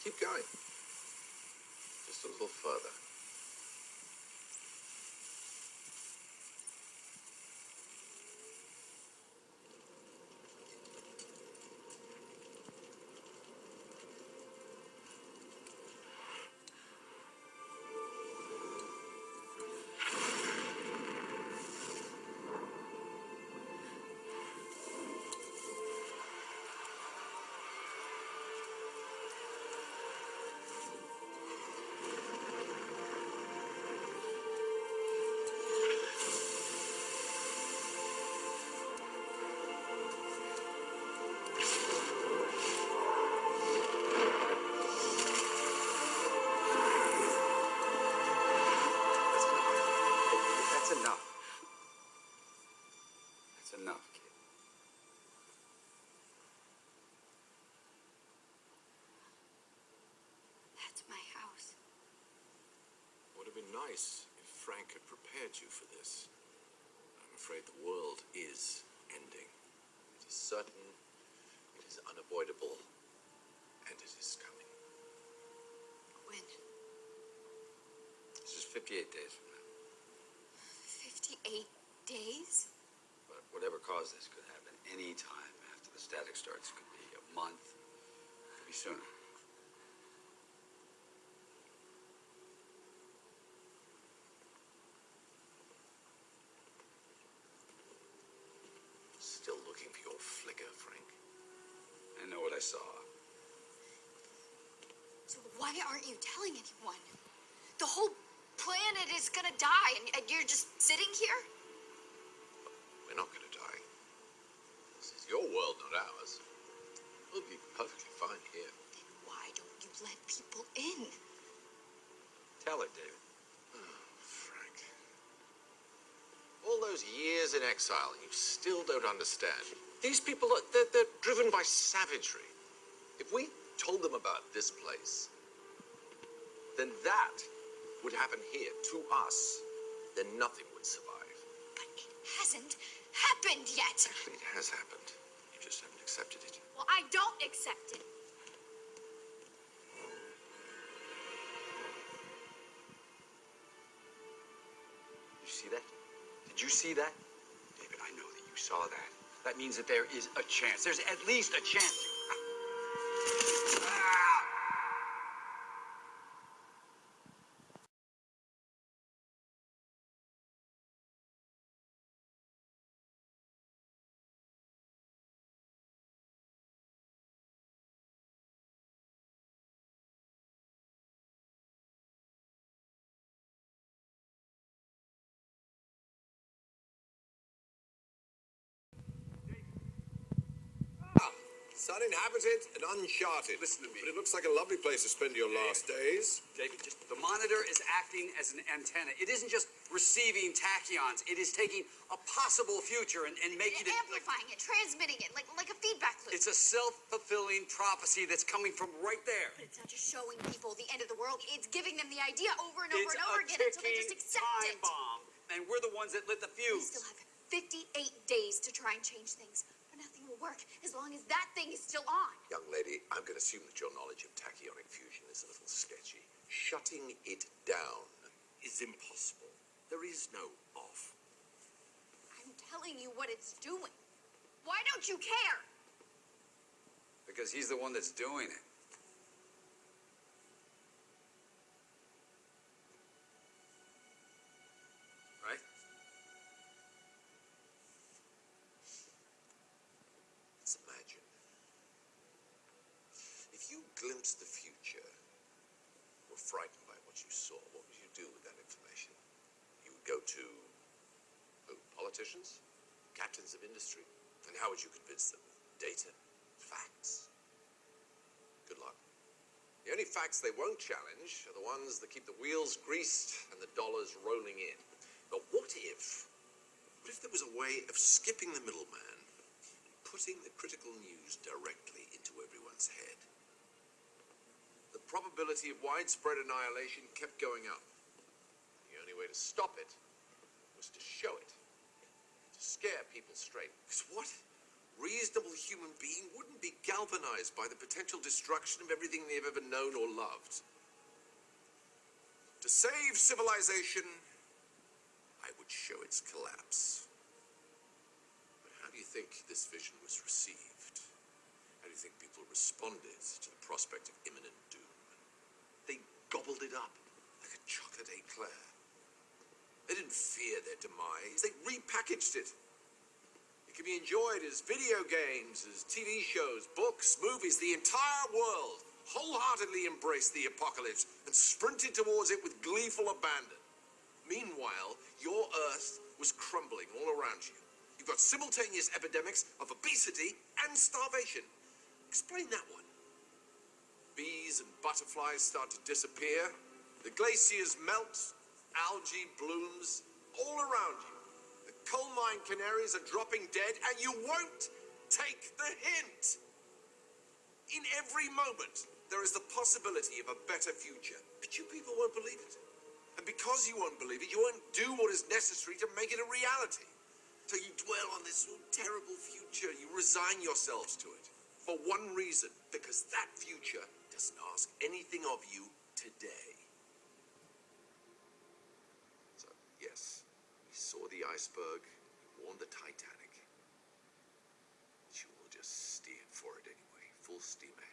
Keep going. Just a little further. Enough, kid. That's my house. Would have been nice if Frank had prepared you for this. I'm afraid the world is ending. It is certain, it is unavoidable, and it is coming. When? This is 58 days from now. 58 days? But whatever caused this could happen any time after the static starts. Could be a month, could be sooner. Still looking for your flicker, Frank? I know what I saw. So why aren't you telling anyone? The whole planet is gonna die, and you're just sitting here? We're not going to die. This is your world, not ours. We'll be perfectly fine here. Then why don't you let people in? Tell it, David. Frank. All those years in exile, you still don't understand. These people, they're driven by savagery. If we told them about this place, then that would happen here, to us. Then nothing would survive. But it hasn't happened yet. Actually, it has happened. You just haven't accepted it. Well, I don't accept it. You see that? Did you see that? David, I know that you saw that. That means that there is a chance. There's at least a chance. It's uninhabited and uncharted. Listen to me. But it looks like a lovely place to spend your last days. David, just the monitor is acting as an antenna. It isn't just receiving tachyons. It is taking a possible future and making it amplifying it, transmitting it, like a feedback loop. It's a self-fulfilling prophecy that's coming from right there. But it's not just showing people the end of the world. It's giving them the idea over and over It's and over again until they just ticking accept time it. bomb, and we're the ones that lit the We fuse. still have 58 days to try and change things. But nothing will work as long as that thing is still on. Young lady, I'm going to assume that your knowledge of tachyonic fusion is a little sketchy. Shutting it down is impossible. There is no off. I'm telling you what it's doing. Why don't you care? Because he's the one that's doing it. Right? Let's imagine. If you glimpsed the future, were frightened by what you saw, what would you do with that information? You would go to who? Politicians? Captains of industry? And how would you convince them? Data? Facts? Good luck. The only facts they won't challenge are the ones that keep the wheels greased and the dollars rolling in. But what if there was a way of skipping the middleman and putting the critical news directly into everyone's head? The probability of widespread annihilation kept going up. The only way to stop it was to show it, to scare people straight. Because reasonable human being wouldn't be galvanized by the potential destruction of everything they've ever known or loved. To save civilization, I would show its collapse. But how do you think this vision was received? How do you think people responded to the prospect of imminent doom? They gobbled it up. Like a chocolate eclair. They didn't fear their demise. They repackaged it. It can be enjoyed as video games, as TV shows, books, movies. The entire world wholeheartedly embraced the apocalypse and sprinted towards it with gleeful abandon. Meanwhile, your Earth was crumbling all around you. You've got simultaneous epidemics of obesity and starvation. Explain that one. Bees and butterflies start to disappear. The glaciers melt. Algae blooms all around you. The coal mine canaries are dropping dead, and you won't take the hint. In every moment, there is the possibility of a better future, but you people won't believe it. And because you won't believe it, you won't do what is necessary to make it a reality. So you dwell on this terrible future. You resign yourselves to it. For one reason, because that future doesn't ask anything of you today. So, yes, we saw the iceberg, we warned the Titanic. But you will just steer for it anyway, full steam ahead.